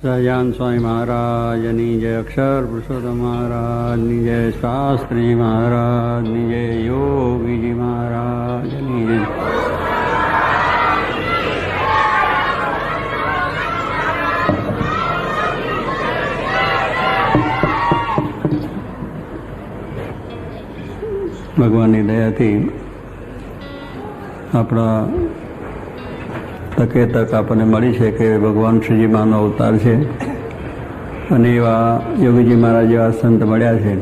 સહજાન સ્વામી મહારાજની જય, અક્ષર પુરુષોત્તમ મહારાજની જય, શાસ્ત્રી મહારાજની જય, યોગીજી મહારાજની જય. ભગવાનની દયાથી આપણા તકે તક આપણને મળી છે કે ભગવાન શ્રીજી માનો અવતાર છે અને એવા યોગીજી મહારાજ જેવા સંત મળ્યા છે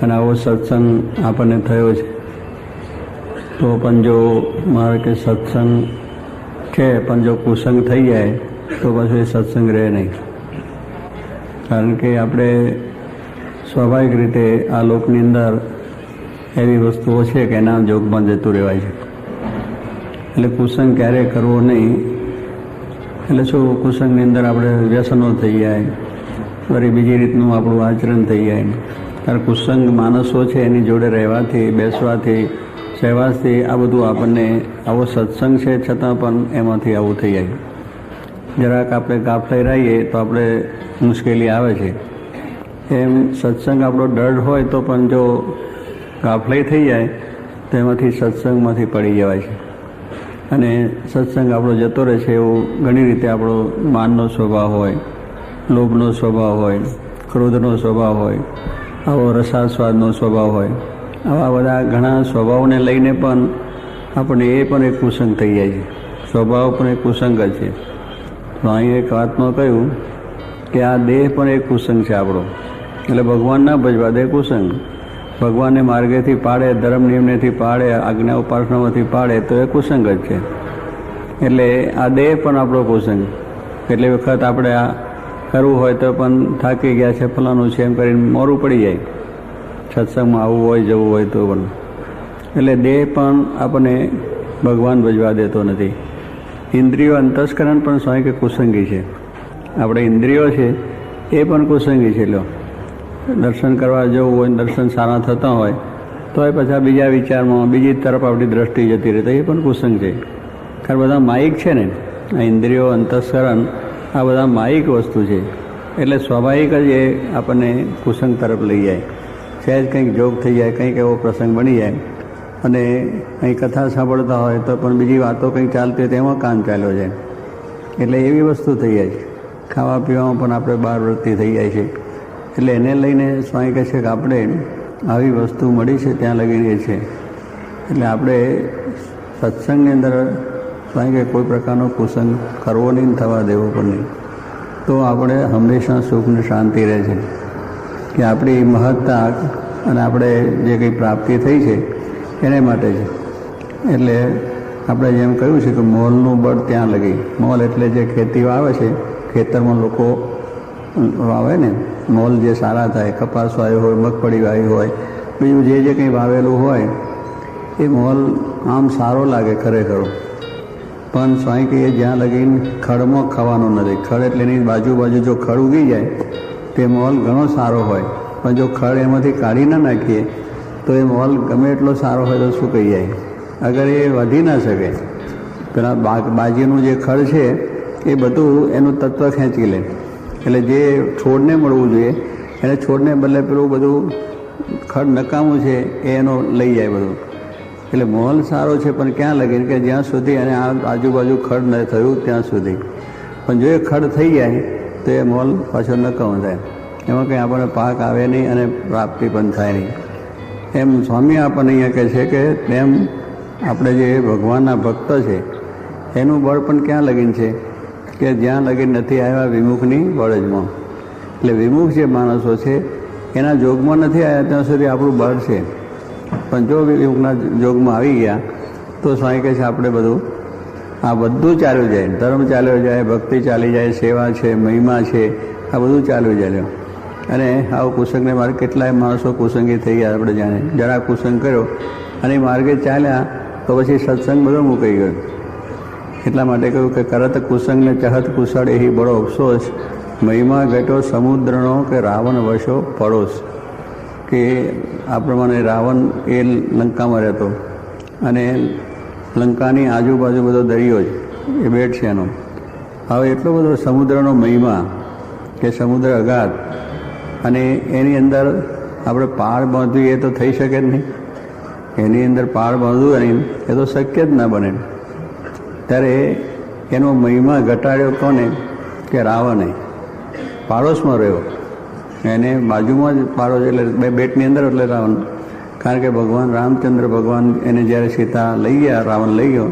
અને આવો સત્સંગ આપણને થયો છે. તો પણ જો મારે કે સત્સંગ છે પણ જો કુસંગ થઈ જાય તો પછી સત્સંગ રહે નહીં. કારણ કે આપણે સ્વાભાવિક રીતે આ લોકની અંદર એવી વસ્તુઓ છે કે એના જોગમાં જતું રહેવાય છે. એટલે કુસંગ ક્યારેય કરવો નહીં. એટલે શું, કુસંગની અંદર આપણે વ્યસનો થઈ જાય, વળી બીજી રીતનું આપણું આચરણ થઈ જાય. ત્યારે કુસંગ માણસો છે એની જોડે રહેવાથી, બેસવાથી, સહેવાસથી આ બધું આપણને, આવો સત્સંગ છે છતાં પણ એમાંથી આવું થઈ જાય. જરાક આપણે ગાફલાઈ રહીએ તો આપણે મુશ્કેલી આવે છે. એમ સત્સંગ આપણો દૃઢ હોય તો પણ જો ગાફલાઈ થઈ જાય તો એમાંથી સત્સંગમાંથી પડી જવાય છે. અને સત્સંગ આપણો જતો રહે છે. એવું ઘણી રીતે આપણો માનનો સ્વભાવ હોય, લોભનો સ્વભાવ હોય, ક્રોધનો સ્વભાવ હોય, આવો રસાસ્વાદનો સ્વભાવ હોય, આવા બધા ઘણા સ્વભાવને લઈને પણ આપણે એ પણ એક કુસંગ થઈ જાય છે. સ્વભાવ પણ એક કુસંગ જ છે. તો અહીં એક વાતમાં કહ્યું કે આ દેહ પણ એક કુસંગ છે આપણો. એટલે ભગવાન ના ભજવા દે કુસંગ. ભગવાનને માર્ગેથી પાડે, ધર્મ નિયમનેથી પાડે, આજ્ઞા ઉપાસનામાંથી પાડે તો એ કુસંગ જ છે. એટલે આ દેહ પણ આપણો કુસંગ. કેટલી વખત આપણે આ કરવું હોય તો પણ થાકી ગયા છે, ફલાણું છે એમ કરીને મોડું પડી જાય. સત્સંગમાં આવવું હોય, જવું હોય તો પણ. એટલે દેહ પણ આપણને ભગવાન ભજવા દેતો નથી. ઇન્દ્રિયો, અંતસ્કરણ પણ સ્વાય કે કુસંગી છે. આપણે ઇન્દ્રિયો છે એ પણ કુસંગી છે. લો, દર્શન કરવા જવું હોય, દર્શન સારા થતા હોય તો એ પછી બીજા વિચારમાં, બીજી તરફ આપણી દ્રષ્ટિ જતી રહે તો એ પણ કુસંગ છે. કારણ બધા માયિક છે ને, આ ઇન્દ્રિયો, અંતસ્કરણ આ બધા માયિક વસ્તુ છે. એટલે સ્વાભાવિક જ એ આપણને કુસંગ તરફ લઈ જાય. સહેજ કંઈક જોગ થઈ જાય, કંઈક એવો પ્રસંગ બની જાય અને કંઈ કથા સાંભળતા હોય તો પણ બીજી વાતો કંઈક ચાલતી હોય તેમાં કામ ચાલ્યો જાય. એટલે એવી વસ્તુ થઈ જાય છે. ખાવા પીવામાં પણ આપણે બહાર વૃત્તિ થઈ જાય છે. એટલે એને લઈને સ્વામી કહે છે કે આપણે આવી વસ્તુ મળી છે ત્યાં લગી છે. એટલે આપણે સત્સંગની અંદર સ્વામી કે કોઈ પ્રકારનો કુસંગ કરવો નહીં, થવા દેવો પણ નહીં. તો આપણે હંમેશા સુખ ને શાંતિ રહે છે. કે આપણી મહત્તા અને આપણે જે કંઈ પ્રાપ્તિ થઈ છે એને માટે છે. એટલે આપણે જેમ કહ્યું છે કે મોલનું બળ ત્યાં લગી. મોલ એટલે જે ખેતીઓ આવે છે, ખેતરમાં લોકો વાવે ને, મોલ જે સારા થાય, કપાસ વાવ્યો હોય, મગફળી વાવી હોય, બીજું જે કંઈ વાવેલું હોય એ મોલ આમ સારો લાગે ખરેખર. પણ સ્વામી કે જ્યાં લગીને ખડમાં ખાવાનું નથી. ખડ એટલે એની બાજુ જો ખડ ઉગી જાય તે મોલ ઘણો સારો હોય, પણ જો ખડ એમાંથી કાઢી ના નાખીએ તો એ મોલ ગમે એટલો સારો હોય તો શું કહી જાય, અગર એ વધી ના શકે. પેલા બાજીનું જે ખડ છે એ બધું એનું તત્વ ખેંચી લે. એટલે જે છોડને મળવું જોઈએ એને છોડને બદલે પેલું બધું ખડ નકામું છે એ એનો લઈ જાય બધું. એટલે મોલ સારો છે પણ ક્યાં લગીને કે જ્યાં સુધી એને આ આજુબાજુ ખડ ન થયું ત્યાં સુધી. પણ જો એ ખડ થઈ જાય તો એ મોલ પાછો નકામો થાય. એમાં કંઈ આપણને પાક આવે નહીં અને પ્રાપ્તિ પણ થાય નહીં. એમ સ્વામી આપણને અહીંયા કહે છે કે તેમ આપણે જે ભગવાનના ભક્ત છે એનું બળ પણ ક્યાં લગીન છે કે જ્યાં લગીન નથી આવ્યા વિમુખની બળજમાં. એટલે વિમુખ જે માણસો છે એના જોગમાં નથી આવ્યા ત્યાં સુધી આપણું બળ છે. પણ જો વિમુખના જોગમાં આવી ગયા તો સ્વામી કહે છે આપણે બધું ચાલ્યું જાય. ધર્મ ચાલ્યો જાય, ભક્તિ ચાલી જાય, સેવા છે, મહિમા છે, આ બધું ચાલ્યું જાય. અને આવું કુસંગને માર્ગે કેટલાય માણસો કુસંગી થઈ ગયા. આપણે જાણે જરા કુસંગ કર્યો અને માર્ગે ચાલ્યા તો પછી સત્સંગ બધો મૂકાઈ ગયો. એટલા માટે કહ્યું કે કરત કુસંગને ચહત કુશળ એહી બળો અફસોસ, મહિમા ઘટો સમુદ્રનો કે રાવણ વશો પડોશ. કે આ પ્રમાણે રાવણ એ લંકામાં રહેતો અને લંકાની આજુબાજુ બધો દરિયો જ એ બેટ છે એનો. હવે એટલો બધો સમુદ્રનો મહિમા કે સમુદ્ર અગાધ, અને એની અંદર આપણે પાળ બાંધવી એ તો થઈ શકે જ નહીં. એની અંદર પાળ બાંધવું નહીં એ તો શક્ય જ ના બને. ત્યારે એનો મહિમા ઘટાડ્યો કોને? કે રાવણે. પાડોશમાં રહ્યો, એને બાજુમાં જ પાડોશ, એટલે બે બેટની અંદર એટલે રાવણ. કારણ કે ભગવાન રામચંદ્ર ભગવાન એને જ્યારે સીતા લઈ ગયા, રાવણ લઈ ગયો,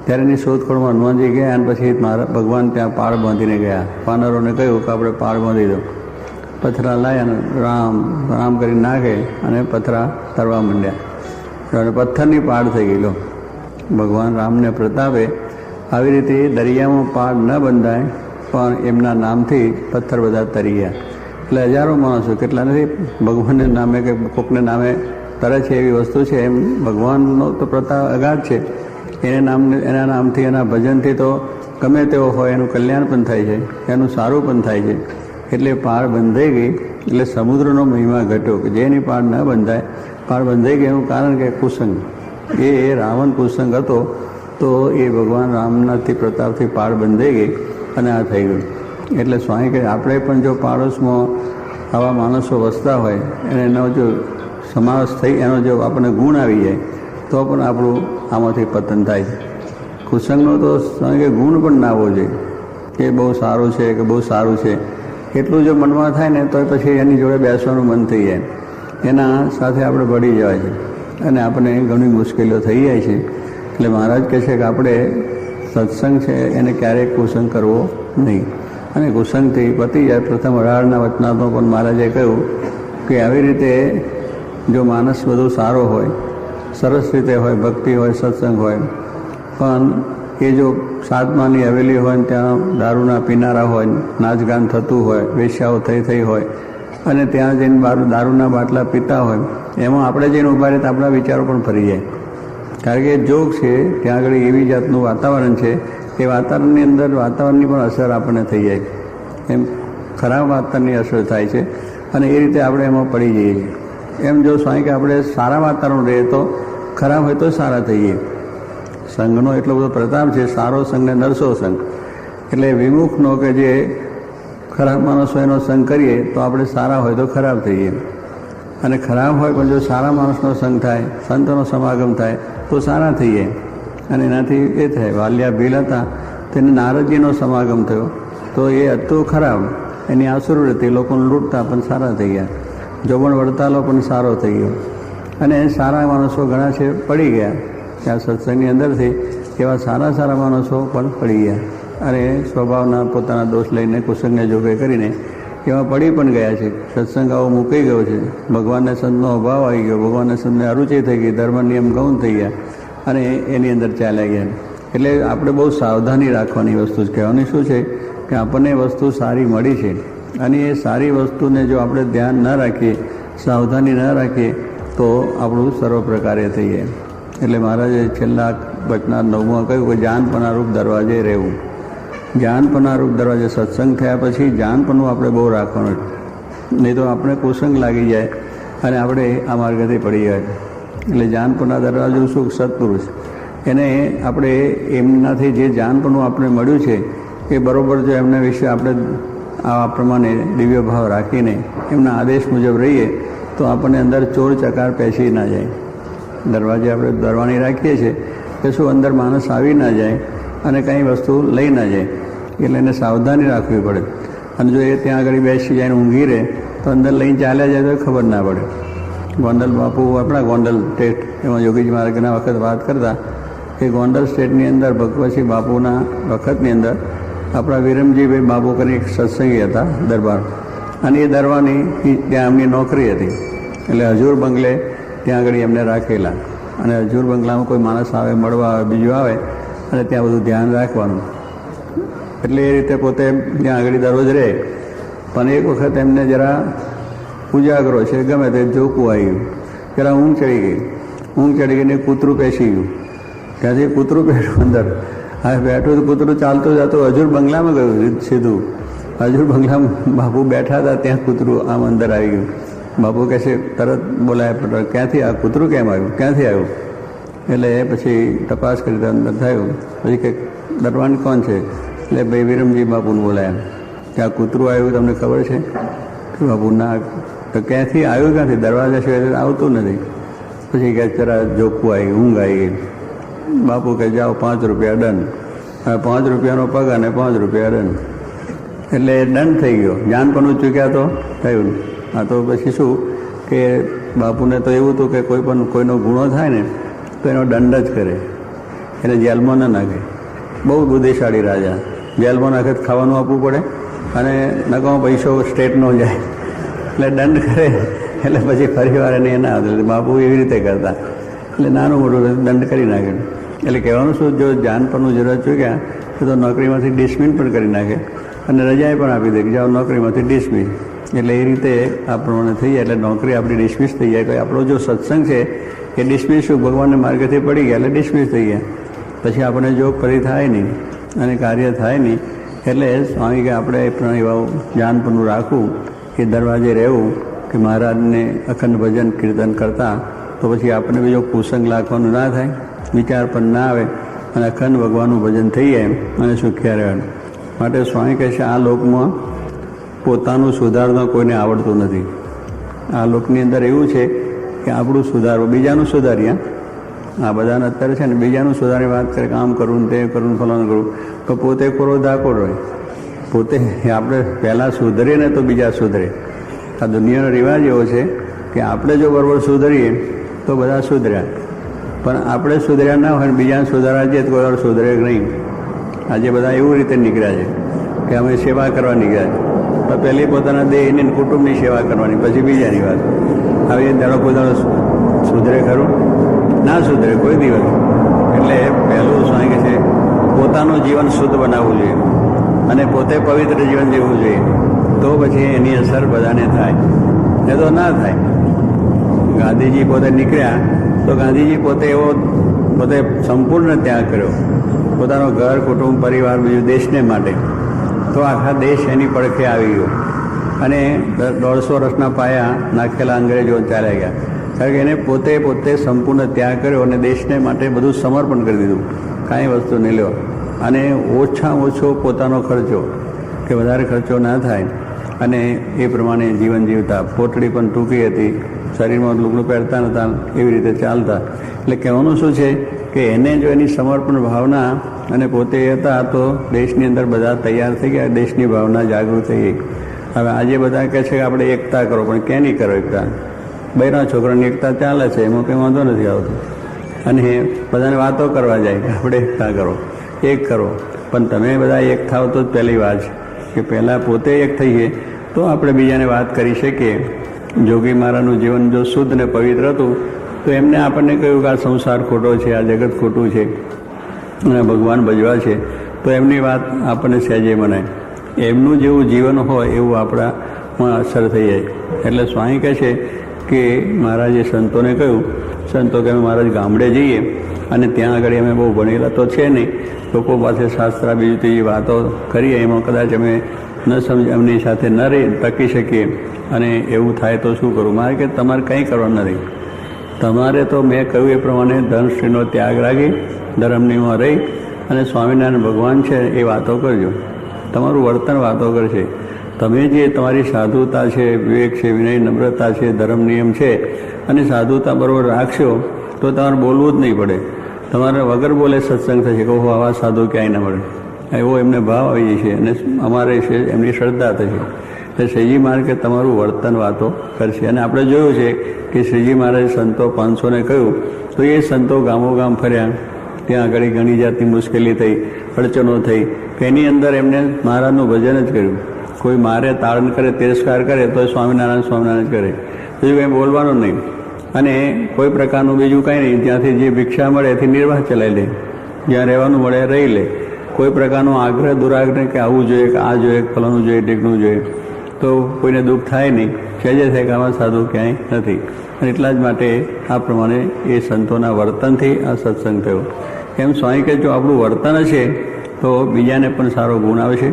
ત્યારે એની શોધખોળમાં હનુમાનજી ગયા, અને પછી મારા ભગવાન ત્યાં પાળ બાંધીને ગયા. વાનરોને કહ્યું કે આપણે પાળ બાંધી દો. પથરા લાવ્યા અને રામ રામ કરી નાખે અને પથરા તરવા માંડ્યા અને પથ્થરની પાળ થઈ ગઈ. લો, ભગવાન રામને પ્રતાપે આવી રીતે દરિયામાં પાળ ન બંધાય, પણ એમના નામથી પથ્થર બધા તરી ગયા. એટલે હજારો માણસો, કેટલા નથી, ભગવાનને નામે કે કોકને નામે તરે છે એવી વસ્તુ છે. એમ ભગવાનનો તો પ્રતાપ અગાધ છે. એના નામથી, એના ભજનથી તો ગમે તેવો હોય એનું કલ્યાણ પણ થાય છે, એનું સારું પણ થાય છે. એટલે પાળ બંધાઈ ગઈ. એટલે સમુદ્રનો મહિમા ઘટ્યો કે જેની પાળ ન બંધાય, પાળ બંધાઈ ગઈ. એનું કારણ કે કુસંગ, એ રાવણ કુસંગ હતો, તો એ ભગવાન રામનાથી પ્રતાપથી પાળ બંધાઈ ગઈ અને આ થઈ ગયું. એટલે સ્વામી કહે આપણે પણ જો પાડોશમાં આવા માણસો વસતા હોય અને એનો જો સમાવેશ થઈ, એનો જો આપણને ગુણ આવી જાય તો પણ આપણું આમાંથી પતન થાય છે. કુસંગનો તો સ્વામી કે ગુણ પણ ના આવવો જોઈએ કે બહુ સારું છે કે બહુ સારું છે. એટલું જો મનમાં થાય ને તો પછી એની જોડે બેસવાનું મન થઈ જાય, એના સાથે આપણે ભળી જવાય છે અને આપણને ઘણી મુશ્કેલીઓ થઈ જાય છે. એટલે મહારાજ કહે છે કે આપણે સત્સંગ છે એને ક્યારેય કુસંગ કરવો નહીં, અને કુસંગથી પતી જાય. પ્રથમ 18ના વચનામાં પણ મહારાજે કહ્યું કે આવી રીતે જો માણસ બધો સારો હોય, સરસ રીતે હોય, ભક્તિ હોય, સત્સંગ હોય, પણ એ જો સાતમાની હવેલી હોય ને ત્યાં દારૂના પીનારા હોય, નાચગાન થતું હોય, વેશ્યાઓ થઈ હોય, અને ત્યાં જઈને દારૂના બાટલા પીતા હોય, એમાં આપણે જઈને ઊભા રહે તો આપણા વિચારો પણ ફરી જાય. કારણ કે જોગ છે, ત્યાં આગળ એવી જાતનું વાતાવરણ છે, એ વાતાવરણની અંદર વાતાવરણની પણ અસર આપણને થઈ જાય. એમ ખરાબ વાતાવરણની અસર થાય છે અને એ રીતે આપણે એમાં પડી જઈએ છીએ. એમ જો સ્વામી કે આપણે સારા વાતાવરણ રહીએ તો ખરાબ હોય તો સારા થઈએ. સંઘનો એટલો બધો પ્રતાપ છે, સારો સંઘ ને નરસો સંઘ. એટલે વિમુખનો કે જે ખરાબ માણસો એનો સંગ કરીએ તો આપણે સારા હોય તો ખરાબ થઈએ, અને ખરાબ હોય પણ જો સારા માણસનો સંગ થાય, સંતોનો સમાગમ થાય તો સારા થઈએ. અને એનાથી એ થાય, વાલિયા ભીલ હતા તેને નારદજીનો સમાગમ થયો તો એ હતું ખરાબ, એની આસુરવૃત્તિ, લોકોને લૂંટતા પણ સારા થઈ ગયા. જોબણ વડતાલો પણ સારો થઈ ગયો, અને સારા માણસો ઘણા છે પડી ગયા. ત્યાં સત્સંગની અંદરથી એવા સારા માણસો પણ પડી ગયા, અને સ્વભાવના પોતાના દોષ લઈને કુસંગને જોગે કરીને એવા પડી પણ ગયા છે. સત્સંગ આવો મૂકી ગયો છે, ભગવાનને સંતનો અભાવ આવી ગયો, ભગવાનને સંતને અરુચિ થઈ ગઈ, ધર્મ નિયમ ગૌણ થઈ ગયા અને એની અંદર ચાલ્યા ગયા. એટલે આપણે બહુ સાવધાની રાખવાની વસ્તુ જ કહેવાની શું છે કે આપણને વસ્તુ સારી મળી છે, અને એ સારી વસ્તુને જો આપણે ધ્યાન ન રાખીએ, સાવધાની ન રાખીએ તો આપણું સર્વ પ્રકારે થઈ જાય. એટલે મહારાજે છેલ્લા વચના 9માં કહ્યું કે જાનપણા રૂપ દરવાજે રહેવું. જાનપણા રૂપ દરવાજે સત્સંગ થયા પછી જાનપણું આપણે બહુ રાખવાનું, નહીં તો આપણે કુસંગ લાગી જાય અને આપણે આ માર્ગથી પડી જાય. એટલે જાનપણા દરવાજો શું? સત્પુરુષ. એને આપણે એમનાથી જે જાનપણું આપણે મળ્યું છે એ બરાબર જો એમના વિશે આપણે આ પ્રમાણે દિવ્ય ભાવ રાખીને એમના આદેશ મુજબ રહીએ તો આપણને અંદર ચોર ચકાર પેસી ના જાય. દરવાજે આપણે દરવાણી રાખીએ છીએ કે શું અંદર માણસ આવી ના જાય અને કંઈ વસ્તુ લઈ ના જાય, એટલે એને સાવધાની રાખવી પડે. અને જો એ ત્યાં આગળ બેસી જાય ઊંઘી રહે તો અંદર લઈને ચાલ્યા જાય તો ખબર ના પડે. ગોંડલ બાપુ, આપણા ગોંડલ સ્ટેટ, એમાં યોગીજી મહારાજના વખત વાત કરતા કે ગોંડલ સ્ટેટની અંદર ભગવતસિંહ બાપુના વખતની અંદર આપણા વિરમજીભાઈ બાપુ કરીને એક સત્સંગી હતા દરબાર, અને એ દરબારની ત્યાં એમની નોકરી હતી. એટલે હજુર બંગલે ત્યાં આગળ એમને રાખેલા, અને હજુર બંગલામાં કોઈ માણસ આવે, મળવા આવે, બીજું આવે, અને ત્યાં બધું ધ્યાન રાખવાનું. એટલે એ રીતે પોતે ત્યાં આગળ દરરોજ રહે. પણ એક વખત એમને જરા ઉજાગરો છે, ગમે તે જોકું આવ્યું, જરા ઊંઘ ચડી ગઈને કૂતરું પેસી ગયું. ત્યાંથી કૂતરું બેઠું અંદર. હવે બેઠું તો કૂતરું ચાલતું જતું હજુર બંગલામાં ગયું સીધું. હજુર બંગલામાં બાપુ બેઠા હતા, ત્યાં કૂતરું આમ અંદર આવી ગયું. બાપુ કહે છે, તરત બોલાય, ક્યાંથી આ કૂતરું કેમ આવ્યું, ક્યાંથી આવ્યું? એટલે પછી તપાસ કરી અંદર થયું. પછી કે દરવાન કોણ છે? એટલે ભાઈ વિરમજી બાપુને બોલાયા કે આ કૂતરું આવ્યું તમને ખબર છે? કે બાપુ ના. તો ક્યાંથી આવ્યું? ક્યાંથી? દરવાજા સિવાય આવતું નથી. પછી કે જરા જોખું આવી, ઊંઘ આવી ગઈ. બાપુ કે જાઓ 5 રૂપિયા દંડ. હવે 5 રૂપિયાનો પગ અને 5 રૂપિયા દંડ, એટલે દંડ થઈ ગયો. જાન પણ ચૂક્યા તો થયું. આ તો પછી શું કે બાપુને તો એવું હતું કે કોઈ પણ કોઈનો ગુનો થાય ને તો એનો દંડ જ કરે, એને જેલમાં ન નાખે. બહુ બુદ્ધિશાળી રાજા. જેલમાં નાખે ખાવાનું આપવું પડે અને નકામો પૈસો સ્ટેટનો જાય, એટલે દંડ કરે. એટલે પછી ફરી વાર એને ના આવતું. બાપુ એવી રીતે કરતા, એટલે નાનું મોટું દંડ કરી નાખે. એટલે કહેવાનું શું, જો જાન પરનું જરૂરત ચૂક્યા તો નોકરીમાંથી ડિસમિસ પણ કરી નાખે અને રજાએ પણ આપી દે કે જાઓ નોકરીમાંથી ડિસમિસ. એટલે એ રીતે આ પ્રમાણે થઈ જાય. એટલે નોકરી આપણી ડિસમિસ થઈ જાય. કે આપણો જો સત્સંગ છે એ ડિસમિસ શું, ભગવાનને માર્ગથી પડી ગયા એટલે ડિસમિસ થઈ ગયા. પછી આપણે જો ફરી થાય નહીં અને કાર્ય થાય નહીં. એટલે સ્વામી કે આપણે પણ એવા જાન પરનું રાખવું, કે દરવાજે રહેવું, કે મહારાજને અખંડ ભજન કીર્તન કરતા, તો પછી આપણને બીજો કુસંગ લાખવાનું ના થાય, વિચાર પણ ના આવે અને અખંડ ભગવાનનું ભજન થઈ જાય અને સુખ્યા રહેવાનું. માટે સ્વામી કહે છે આ લોકમાં પોતાનું સુધારવા કોઈને આવડતું નથી. આ લોકની અંદર એવું છે કે આપણું સુધારવું, બીજાનું સુધારીએ. આ બધાને અત્યારે છે ને બીજાનું સુધારી વાત કરે કે આમ કરવું ને તે કરવું ને ફલાણું કરવું, તો પોતે કોરો ધાકોડ હોય. પોતે આપણે પહેલાં સુધરીએ ને તો બીજા સુધરે. આ દુનિયાનો રિવાજ એવો છે કે આપણે જો બરાબર સુધરીએ તો બધા સુધર્યા, પણ આપણે સુધર્યા ના હોય ને બીજાને સુધારવા જઈએ તો કોઈ વાર સુધરે નહીં. આજે બધા એવું રીતે નીકળ્યા છે કે અમે સેવા કરવા નીકળ્યા છે, તો પહેલી પોતાના દેહની કુટુંબની સેવા કરવાની, પછી બીજાની વાત. હવે એ દાડો પોતાનો સુધરે ખરું? ના સુધરે કોઈ દિવસ. એટલે પહેલું સ્વામી કહે છે પોતાનું જીવન શુદ્ધ બનાવવું જોઈએ અને પોતે પવિત્ર જીવન જીવવું જોઈએ, તો પછી એની અસર બધાને થાય, એ તો ના થાય. ગાંધીજી પોતે નીકળ્યા તો ગાંધીજી પોતે એવો પોતે સંપૂર્ણ ત્યાગ કર્યો, પોતાનો ઘર, કુટુંબ, પરિવાર, બીજું દેશને માટે. તો આખા દેશ એની પડખે આવી ગયો અને 150 વર્ષના પાયા નાખેલા અંગ્રેજો ચાલ્યા ગયા. કારણ કે એને પોતે સંપૂર્ણ ત્યાગ કર્યો અને દેશને માટે બધું સમર્પણ કરી દીધું, કાંઈ વસ્તુ નહીં લ્યો. અને ઓછામાં ઓછો પોતાનો ખર્ચો, કે વધારે ખર્ચો ના થાય, અને એ પ્રમાણે જીવન જીવતા. પોટડી પણ ટૂંકી હતી, શરીરમાં લુગડું પહેરતા નહોતા, એવી રીતે ચાલતા. એટલે કહેવાનું શું છે કે એને જો એની સમર્પણ ભાવના અને પોતે હતા તો દેશની અંદર બધા તૈયાર થઈ ગયા, દેશની ભાવના જાગૃત થઈ ગઈ. હવે આજે બધા કહે છે કે આપણે એકતા કરો, પણ ક્યાં નહીં કરો એકતા? બૈરા છોકરાની એકતા ચાલે છે, એમાં કંઈ વાંધો નથી આવતો. અને બધાને વાતો કરવા જાય કે આપણે એકતા કરો, એક કરો. પણ તમે બધા એક થાવ તો જ પહેલી વાત છે કે પહેલાં પોતે એક થઈએ તો આપણે બીજાને વાત કરી શકીએ. જોગી મહારાજનું જીવન જો શુદ્ધ ને પવિત્ર હતું તો એમને આપણને કહ્યું કે આ સંસાર ખોટો છે, આ જગત ખોટું છે અને ભગવાન ભજવા છે, તો એમની વાત આપણને સહેજે મનાય. એમનું જેવું જીવન હોય એવું આપણામાં અસર થઈ જાય. એટલે સ્વામી કહે છે કે મહારાજે સંતોને કહ્યું, સંતો કે અમે મહારાજ ગામડે જઈએ અને ત્યાં આગળ અમે બહુ ભણેલા તો છે નહીં, લોકો પાસે શાસ્ત્ર બીજું તેવી વાતો કરીએ, એમાં કદાચ અમે ન સમજ એમની સાથે ન રહી ટકી શકીએ, અને એવું થાય તો શું કરવું? મારે કે તમારે કંઈ કરવાનું નથી. તમારે તો મેં કહ્યું એ પ્રમાણે ધનશ્રીનો ત્યાગ રાખી ધર્મનીમાં રહી અને સ્વામિનારાયણ ભગવાન છે એ વાતો કરજો. તમારું વર્તન વાતો કરશે. તમે જે તમારી સાધુતા છે, વિવેક છે, વિનય, નમ્રતા છે, ધર્મ નિયમ છે, અને સાધુતા બરાબર રાખશો તો તમારે બોલવું જ નહીં પડે. તમારે વગર બોલે સત્સંગ થશે. કહો આવા સાધુ ક્યાંય ન મળે, એવો એમને ભાવ આવી જશે અને અમારે છે એમની શ્રદ્ધા થશે. એટલે શ્રીજી મહારાજ કે તમારું વર્તન વાતો કરશે. અને આપણે જોયું છે કે શ્રીજી મહારાજ સંતો 500ને કહ્યું તો એ સંતો ગામો ગામ ફર્યા, ત્યાં આગળ ઘણી જાતની મુશ્કેલી થઈ, અડચણો થઈ, એની અંદર એમને મહારાજનું ભજન જ કર્યું. કોઈ મારે તાળન કરે, તિરસ્કાર કરે તો સ્વામિનારાયણ સ્વામિનારાયણ કરે, બીજું કંઈ બોલવાનું નહીં. અને કોઈ પ્રકારનું બીજું કંઈ નહીં, ત્યાંથી જે ભિક્ષા મળે એથી નિર્વાહ ચલાવી લે, જ્યાં રહેવાનું મળે રહી લે. કોઈ પ્રકારનો આગ્રહ દુરાગ્રહ કે આવું જોઈએ, કે આ જોઈએ, ફલાણું જોઈએ, ઢીકણું જોઈએ, તો કોઈને દુઃખ થાય નહીં. સહેજે થાય કે આમાં સાધુ ક્યાંય નથી. અને એટલા જ માટે આ પ્રમાણે એ સંતોના વર્તનથી આ સત્સંગ થયો. એમ સ્વામી કે જો આપણું વર્તન હશે તો બીજાને પણ સારો ગુણ આવશે,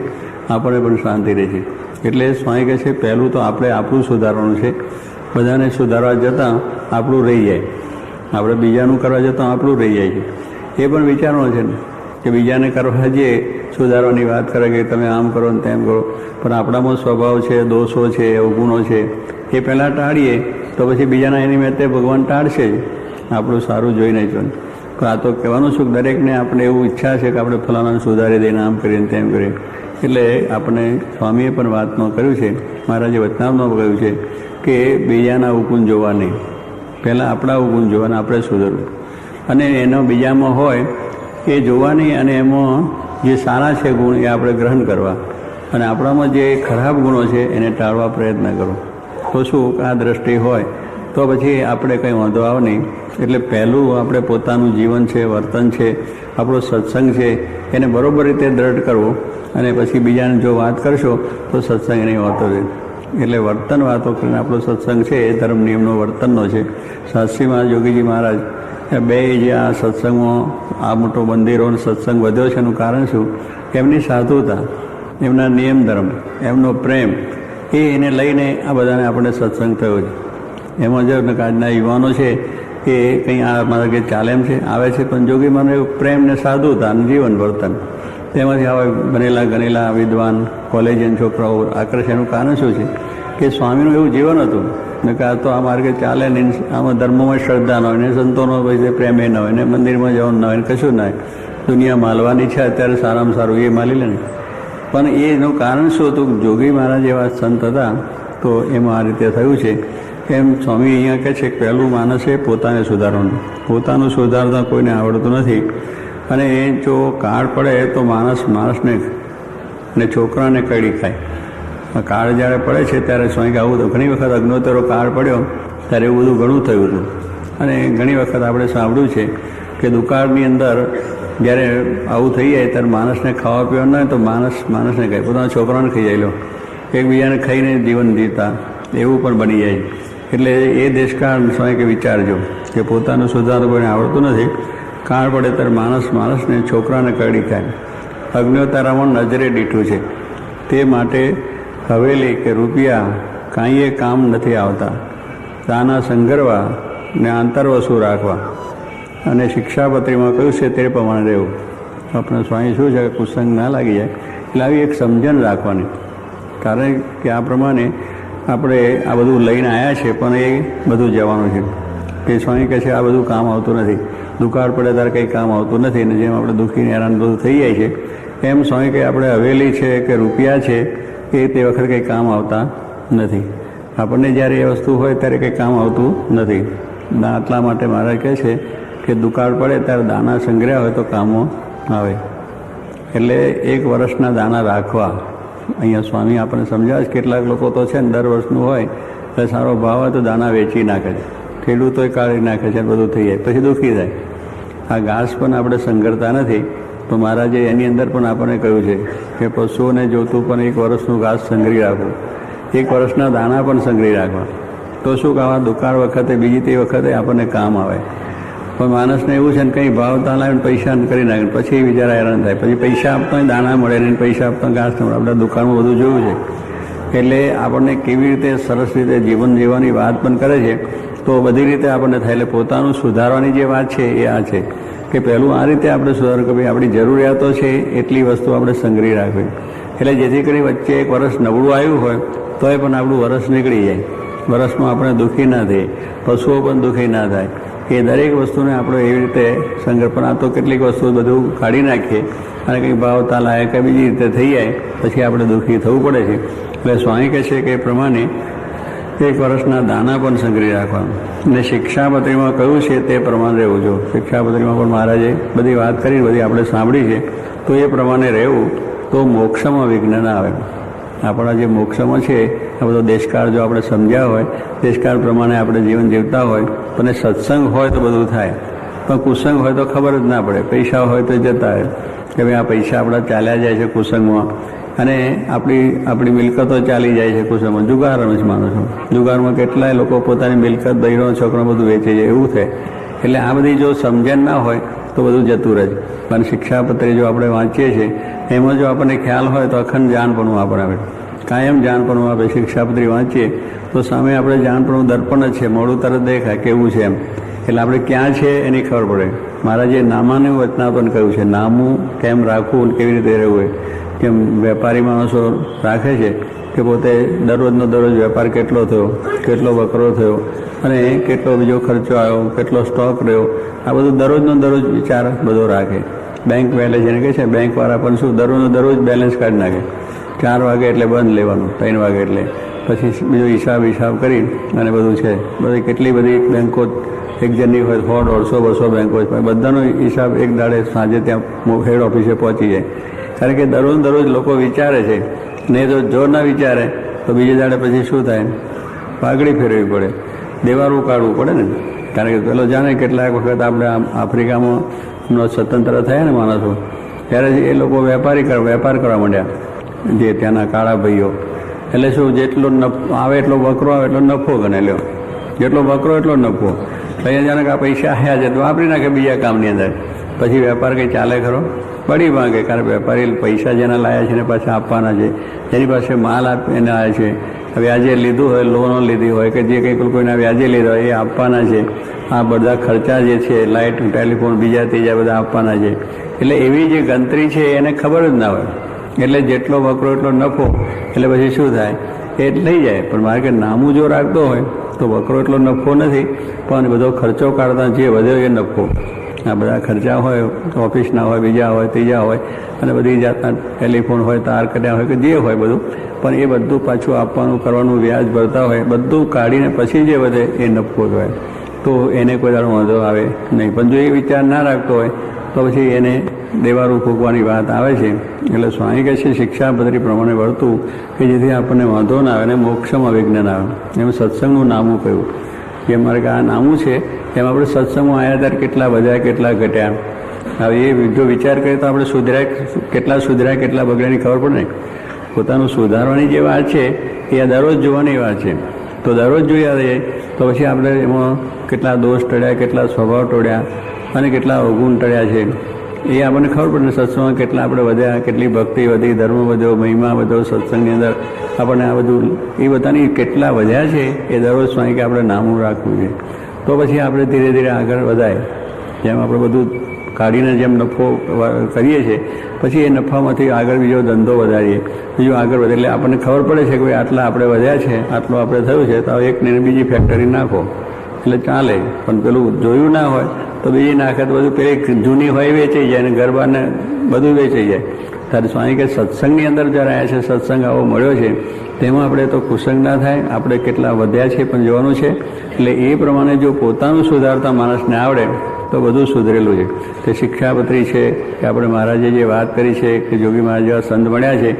આપણને પણ શાંતિ રહેશે. એટલે સ્વામી કહે છે પહેલું તો આપણે આપણું સુધારવાનું છે. બધાને સુધારવા જતાં આપણું રહી જાય, આપણે બીજાનું કરવા જતાં આપણું રહી જાય છે. એ પણ વિચારવાનું છે ને કે બીજાને કરવા જઈએ સુધારવાની વાત કરે કે તમે આમ કરો ને તેમ કરો, પણ આપણામાં સ્વભાવ છે, દોષો છે, અવગુણો છે, એ પહેલાં ટાળીએ તો પછી બીજાના એની મેં ભગવાન ટાળશે જ, આપણું સારું જોઈને જ. પણ આ તો કહેવાનું છું કે દરેકને આપણે એવું ઈચ્છા છે કે આપણે ફલાણાને સુધારી દઈને આમ કરીએ તેમ કરીએ. એટલે આપણે સ્વામીએ પણ વાતમાં કર્યું છે, મહારાજે વચનામમાં કહ્યું છે કે બીજાના અવગુણ જોવા નહીં, પહેલાં આપણા અવગુણ જોવાના, આપણે સુધરવું, અને એનો બીજામાં હોય એ જોવાની, અને એમાં જે સારા છે ગુણ એ આપણે ગ્રહણ કરવા, અને આપણામાં જે ખરાબ ગુણો છે એને ટાળવા પ્રયત્ન કરો. તો શું આ દ્રષ્ટિ હોય તો પછી આપણે કંઈ વાંધો આવે નહીં. એટલે પહેલું આપણે પોતાનું જીવન છે, વર્તન છે, આપણો સત્સંગ છે, એને બરાબર રીતે દ્રઢ કરવો, અને પછી બીજાને જો વાત કરશો તો સત્સંગ નહીં હોતો રહે. એટલે વર્તન વાતો કરીને આપણો સત્સંગ છે એ ધર્મ નિયમનો વર્તનનો છે. શાસ્ત્રીમાં યોગીજી મહારાજ બે જે આ સત્સંગમાં આ મોટો મંદિરોનો સત્સંગ વધ્યો છે એનું કારણ શું? એમની સાધુતા, એમના નિયમ ધર્મ, એમનો પ્રેમ, એને લઈને આ બધાને આપણે સત્સંગ થયો છે. એમાં જો આજના યુવાનો છે એ કંઈ આ મારા કે ચાલે એમ છે, આવે છે, પણ જોગી મને પ્રેમ ને સાધુતા અને જીવન વર્તન, તેમાંથી આવા બનેલા ગણેલા વિદ્વાન કોલેજિયન છોકરાઓ આકર્ષે. એનું કારણ શું છે કે સ્વામીનું એવું જીવન હતું ને કે આ તો આ માર્ગે ચાલે ને, આમાં ધર્મમાં શ્રદ્ધા ન હોય ને, સંતોનો પછી પ્રેમ એ ન હોય ને, મંદિરમાં જવાનું ન હોય ને, કશું ના હોય. દુનિયા માલવાની છે અત્યારે, સારામાં સારું એ માલી લે ને. પણ એનું કારણ શું હતું? જોગી મહારાજ એવા સંત હતા તો એમાં આ રીતે થયું છે. એમ સ્વામી અહીંયા કહે છે કે પહેલું માણસે પોતાને સુધારવાનું, પોતાનું સુધારતા કોઈને આવડતું નથી. અને એ જો કાળ પડે તો માણસને અને છોકરાને કડી ખાય. કાળ જ્યારે પડે છે ત્યારે સ્વામી આવું તો ઘણી વખત અગ્નોત્તરો કાળ પડ્યો ત્યારે એવું બધું ઘણું થયું હતું. અને ઘણી વખત આપણે સાંભળ્યું છે કે દુકાળની અંદર જ્યારે આવું થઈ જાય ત્યારે માણસને ખાવા પીવાનું હોય તો માણસને ખાય, પોતાના છોકરાને ખાઈ જાય, લો એકબીજાને ખાઈને જીવન જીવતા એવું પણ બની જાય. એટલે એ દેશકાળ સ્વામી કે વિચારજો કે પોતાનું સુધાર કોઈને આવડતું નથી, કાળ પડે ત્યારે માણસને છોકરાને કરડી ખાય. અગ્નિહોત્રામાં નજરે દીઠું છે, તે માટે હવેલી કે રૂપિયા કાંઈએ કામ નથી આવતા, તાના સંગરવા ને આંતરવસુ રાખવા. અને શિક્ષાપત્રીમાં કહ્યું છે તે પ્રમાણે રહેવું. આપણે સ્વામી શું છે કે કુસંગ ના લાગી જાય, એટલે આવી એક સમજણ રાખવાની. કારણ કે આ પ્રમાણે આપણે આ બધું લઈને આવ્યા છે, પણ એ બધું જવાનું છે. કે સ્વામી કહે છે આ બધું કામ આવતું નથી, દુકાળ પડે ત્યારે કંઈ કામ આવતું નથી. અને જેમ આપણે દુઃખી હેરાન બધું થઈ જાય છે એમ સ્વામી કે આપણે હવેલી છે કે રૂપિયા છે એ તે વખતે કંઈ કામ આવતા નથી. આપણને જ્યારે એ વસ્તુ હોય ત્યારે કંઈ કામ આવતું નથી. આટલા માટે મહારાજ કહે છે કે દુકાળ પડે ત્યારે દાણા સંગ્રહ્યા હોય તો કામો આવે. એટલે 1 વર્ષના દાણા રાખવા. અહીંયા સ્વામી આપણને સમજાવે છે. કેટલાક લોકો તો છે ને દર વર્ષનું હોય એટલે સારો ભાવ હોય તો દાણા વેચી નાખે છે, ખેડૂતોય કાઢી નાખે છે, બધું થઈ જાય, પછી દુઃખી થાય. આ ઘાસ પણ આપણે સંઘરતા નથી, તો મહારાજે એની અંદર પણ આપણને કહ્યું છે કે પશુઓને જોતું પણ 1 વર્ષનું ઘાસ સંઘરી રાખવું, 1 વર્ષના દાણા પણ સંઘરી રાખવા. તો શું આવા દુકાળ વખતે બીજી તે વખતે આપણને કામ આવે. પણ માણસને એવું છે ને કંઈ ભાવતા લાવે ને પૈસા કરી નાખે, પછી બિચારા હેરાન થાય. પછી પૈસા આપતા દાણા મળે ને પૈસા આપતા ઘાસ ન મળે. આપણે દુકાળમાં બધું જોયું છે. એટલે આપણને કેવી રીતે સરસ રીતે જીવન જીવવાની વાત પણ કરે છે. તો બધી રીતે આપણને થાય. એટલે પોતાનું સુધારવાની જે વાત છે એ આ છે કે પહેલું આ રીતે આપણે સુધાર કે ભાઈ આપણી જરૂરિયાતો છે એટલી વસ્તુ આપણે સંગ્રહી રાખવી. એટલે જેથી કરી વચ્ચે 1 વર્ષ નબળું આવ્યું હોય તોય પણ આપણું વર્ષ નીકળી જાય. વર્ષમાં આપણે દુઃખી ના થઈએ, પશુઓ પણ દુઃખી ના થાય. એ દરેક વસ્તુને આપણે એવી રીતે સંગ્રહ. પણ આ તો કેટલીક વસ્તુ બધું કાઢી નાખીએ અને કંઈક ભાવતા લાયક કે બીજી રીતે થઈ જાય પછી આપણે દુઃખી થવું પડે છે. એટલે સ્વામી કહે છે કે એ પ્રમાણે 1 વર્ષના દાણા પણ સંગ્રહી રાખવાનું. અને શિક્ષાપત્રીમાં કહ્યું છે તે પ્રમાણે રહેવું. જો શિક્ષાપત્રીમાં પણ મહારાજે બધી વાત કરી, બધી આપણે સાંભળી છે, તો એ પ્રમાણે રહેવું તો મોક્ષમાં વિઘ્ન ના આવે. આપણા જે મોક્ષમાં છે આ બધો દેશકાળ જો આપણે સમજ્યા હોય, દેશકાળ પ્રમાણે આપણે જીવન જીવતા હોય, અને સત્સંગ હોય તો બધું થાય. પણ કુસંગ હોય તો ખબર જ ના પડે. પૈસા હોય તો જતા હોય કે ભાઈ આ પૈસા આપણા ચાલ્યા જાય છે કુસંગમાં, અને આપણી મિલકતો ચાલી જાય છે કુસંગમાં. જુગારમાં જ માનો છો, જુગારમાં કેટલાય લોકો પોતાની મિલકત, બૈરો, છોકરો બધું વેચે છે, એવું થાય. એટલે આ બધી જો સમજણ ના હોય તો બધું જતું રહે. પણ શિક્ષાપત્રી જો આપણે વાંચીએ છીએ એમાં જો આપણને ખ્યાલ હોય તો અખંડ જાણપણું આપણે આવે, કાયમ જાણપણું આપે. શિક્ષાપત્રી વાંચીએ તો સામે આપણે જાણપણું દર્પણ જ છે, મોડું તરત દેખાય કેવું છે એમ. એટલે આપણે ક્યાં છે એની ખબર પડે. મહારાજે નામાનું વચનાપન કહ્યું છે, નામું કેમ રાખવું અને કેવી રીતે રહેવું. કેમ વેપારી માણસો રાખે છે કે પોતે દરરોજનો દરરોજ વેપાર કેટલો થયો, કેટલો વકરો થયો અને કેટલો બીજો ખર્ચો આવ્યો, કેટલો સ્ટોક રહ્યો, આ બધું દરરોજનો દરરોજ વિચાર બધો રાખે. બેંક બેલેન્સ જેને કહે છે, બેંકવાળા પણ શું દરરોજનો દરરોજ બેલેન્સ કાઢી નાખે. 4 વાગે એટલે બંધ લેવાનું, 3 વાગે એટલે પછી બીજો હિસાબ કરી અને બધું છે. બધી કેટલી બધી બેંકો એક જણની હોય, 100, 150, 200 બેંકો હોય, બધાનો હિસાબ એક દાડે સાંજે ત્યાં હેડ ઓફિસે પહોંચી જાય. કારણ કે દરરોજ લોકો વિચારે છે ને, જો ના વિચારે તો બીજે દાડે પછી શું થાય, પાઘડી ફેરવવી પડે, દેવારું કાઢવું પડે ને. કારણ કે પેલો જાણે કેટલાક વખત આપણે આફ્રિકામાં સ્વતંત્ર થયા ને માણસો, ત્યારે એ લોકો વેપાર કરવા માંડ્યા, જે ત્યાંના કાળા ભાઈઓ. એટલે શું, જેટલો આવે એટલો વકરો આવે એટલો નફો ગણે લ્યો, જેટલો વકરો એટલો નફો. અહીંયા જાણે કે આ પૈસા આવ્યા છે તો વાપરી નાખે બીજા કામની અંદર, પછી વેપાર કંઈ ચાલે ખરો? પડી માંગે. કારણ વેપારી પૈસા જેના લાયા છે એને પાછા આપવાના છે, જેની પાસે માલ એને આવ્યા છે, વ્યાજે લીધું હોય, લોનો લીધી હોય કે જે કંઈક કોઈના વ્યાજે લીધા હોય એ આપવાના છે. આ બધા ખર્ચા જે છે, લાઇટ, ટેલિફોન, બીજા ત્રીજા બધા આપવાના છે. એટલે એવી જે ગણતરી છે એને ખબર જ ના હોય. એટલે જેટલો વકરો એટલો નફો. એટલે પછી શું થાય, એ લઈ જાય. પણ મારે કે નામું જો રાખતો હોય તો વકરો એટલો નફો નથી, પણ બધો ખર્ચો કાઢતા જે વધ્યો એ નફો. આ બધા ખર્ચા હોય, ઓફિસના હોય, બીજા હોય, ત્રીજા હોય, અને બધી જાતના ટેલિફોન હોય, તાર કર્યા હોય કે જે હોય બધું, પણ એ બધું પાછું આપવાનું, કરવાનું, વ્યાજ ભરતા હોય, બધું કાઢીને પછી જે વધે એ નફો હોય. તો એને કોઈ દાડો વાંધો આવે નહીં. પણ જો એ વિચાર ના રાખતો હોય તો પછી એને દેવારું ફૂંકવાની વાત આવે છે. એટલે સ્વામી કહે છે, શિક્ષાપદ્ધતિ પ્રમાણે વર્તવું કે જેથી આપણને વાંધો ના આવે અને મોક્ષમાં વિઘ્ન ના આવે. એમ સત્સંગનું નામું કહ્યું કે મારે કે આ નામું છે, એમ આપણે સત્સંગમાં આવ્યા ત્યારે કેટલા વધ્યા, કેટલા ઘટ્યા. હવે એ જો વિચાર કરીએ તો આપણે સુધર્યા કેટલા બગડ્યાની ખબર પડે ને. પોતાનું સુધારવાની જે વાત છે એ દરરોજ જોવાની વાત છે. તો દરરોજ જોયા રહીએ તો પછી આપણે એમાં કેટલા દોષ ટળ્યા, કેટલા સ્વભાવ ટળ્યા અને કેટલા અવગુણ ટળ્યા છે એ આપણને ખબર પડે ને. સત્સંગમાં કેટલા આપણે વધ્યા, કેટલી ભક્તિ વધી, ધર્મ વધ્યો, મહિમા વધ્યો સત્સંગની અંદર, આપણને આ બધું એ બધાની કેટલા વધ્યા છે એ દરરોજ સ્વામી કે આપણે નામું રાખવું છે. તો પછી આપણે ધીરે ધીરે આગળ વધાય. જેમ આપણે બધું કાઢીને જેમ નફો કરીએ છીએ, પછી એ નફામાંથી આગળ બીજો ધંધો વધારીએ, બીજું આગળ વધે. એટલે આપણને ખબર પડે છે કે ભાઈ આટલા આપણે વધ્યા છે, આટલું આપણે થયું છે, તો એક ને બીજી ફેક્ટરી નાખો એટલે ચાલે. પણ પેલું જોયું ના હોય તો બીજી નાખે તો બધું પેલી જૂની હોય વેચાઈ જાય અને ગરબાને બધું વેચાઈ જાય. ત્યારે સ્વામી કે સત્સંગની અંદર જ્યારે આવ્યા છે, સત્સંગ આવો મળ્યો છે, તેમાં આપણે તો કુસંગ ના થાય, આપણે કેટલા વધ્યા છે પણ જોવાનું છે. એટલે એ પ્રમાણે જો પોતાનું સુધારતા માણસને આવડે તો બધું સુધરેલું છે. તે શિક્ષાપત્રી છે કે આપણે મહારાજે જે વાત કરી છે કે જોગી મહારાજ જેવા સંત મળ્યા છે,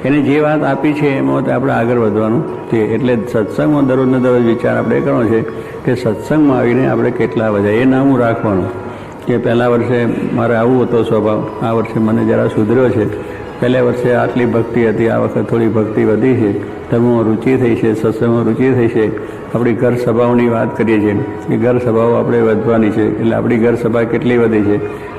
એને જે વાત આપી છે એમાં આપણે આગળ વધવાનું છે. એટલે સત્સંગમાં દરરોજને દરરોજ વિચાર આપણે કરવો છે કે સત્સંગમાં આવીને આપણે કેટલા વધ્યા એ નામું રાખવાનું. કે પહેલાં વર્ષે મારે આવું હતો સ્વભાવ, આ વર્ષે મને જરા સુધર્યો છે. પહેલા વર્ષે આટલી ભક્તિ હતી, આ વખત થોડી ભક્તિ વધી છે, ધર્મમાં રુચિ થઈ છે, સત્સંગમાં રુચિ થઈ છે. આપણી ઘર સભાઓની વાત કરીએ છીએ કે ઘર સભાઓ આપણે વધવાની છે, એટલે આપણી ઘર સભા કેટલી વધી છે.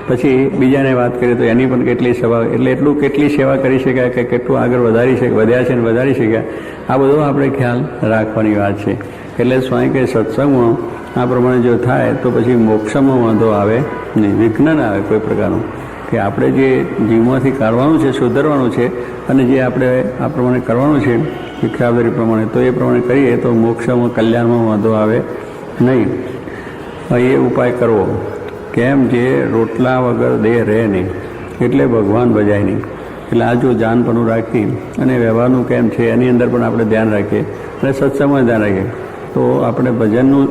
પછી બીજાને વાત કરીએ તો એની પણ કેટલી સભા, એટલે એટલું કેટલી સેવા કરી શક્યા કે કેટલું આગળ વધ્યા છે ને વધારી શક્યા. આ બધો આપણે ખ્યાલ રાખવાની વાત છે. એટલે સ્વામી કે સત્સંગમાં આ પ્રમાણે જો થાય તો પછી મોક્ષમાં વાંધો આવે નહીં, વિઘ્ન ના આવે કોઈ પ્રકારનું. કે આપણે જે જીવમાંથી કાઢવાનું છે, સુધારવાનું છે, અને જે આપણે આ પ્રમાણે કરવાનું છે શિક્ષાપદ્ધતિ પ્રમાણે, તો એ પ્રમાણે કરીએ તો મોક્ષમાં, કલ્યાણમાં વાંધો આવે નહીં. એ ઉપાય કરવો. કેમ? જે રોટલા વગર દેહ રહે નહીં, એટલે ભગવાન ભજાય નહીં. એટલે આ જો જાનપણું રાખી અને વ્યવહારનું કેમ છે એની અંદર પણ આપણે ધ્યાન રાખીએ અને સત્સંગમાં ધ્યાન રાખીએ તો આપણે ભજનનું,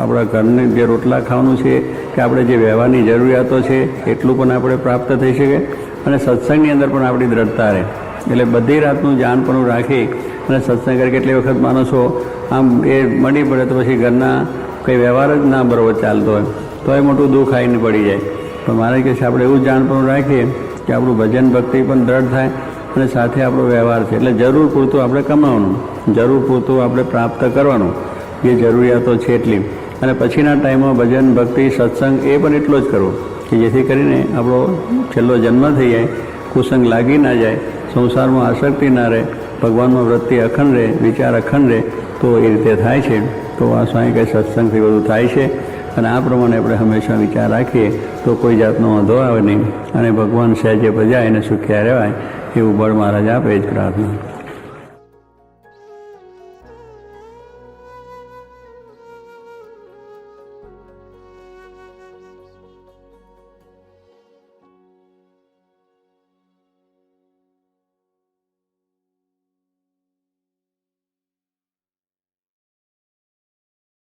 આપણા ઘરને જે રોટલા ખાવાનું છે કે આપણે જે વ્યવહારની જરૂરિયાતો છે એટલું પણ આપણે પ્રાપ્ત થઈ શકે અને સત્સંગની અંદર પણ આપણી દ્રઢતા રહે. એટલે બધી રાતનું જાનપણું રાખી અને સત્સંગ કરી. કેટલી વખત માણસો આમ એ મળી પડે તો પછી ઘરના કંઈ વ્યવહાર જ ના બરોબર ચાલતો હોય તો એ મોટું દુઃખ આવીને પડી જાય. પણ મારે કહે છે આપણે એવું જાનપણું રાખીએ કે આપણું ભજન ભક્તિ પણ દ્રઢ થાય અને સાથે આપણો વ્યવહાર છે. એટલે જરૂર પૂરતું આપણે કમાવાનું, જરૂર પૂરતું આપણે પ્રાપ્ત કરવાનું, જે જરૂરિયાતો છે એટલી. અને પછીના ટાઈમમાં ભજન ભક્તિ સત્સંગ એ પણ એટલો જ કરવો કે જેથી કરીને આપણો છેલ્લો જન્મ થઈ જાય, કુસંગ લાગી ના જાય, સંસારમાં આસક્તિ ના રહે ભગવાનનો વૃત્તિ અખંડ રહે, વિચાર અખંડ રહે, તો એ રીતે થાય છે. તો આ સ્વામી કંઈ સત્સંગથી બધું થાય છે. અને આ પ્રમાણે આપણે હંમેશા વિચાર રાખીએ તો કોઈ જાતનો વાંધો આવે નહીં અને ભગવાન સહેજે પ્રજા એને સુખ્યા રહેવાય એવું બળ મહારાજ આપે જ પ્રાર્થના.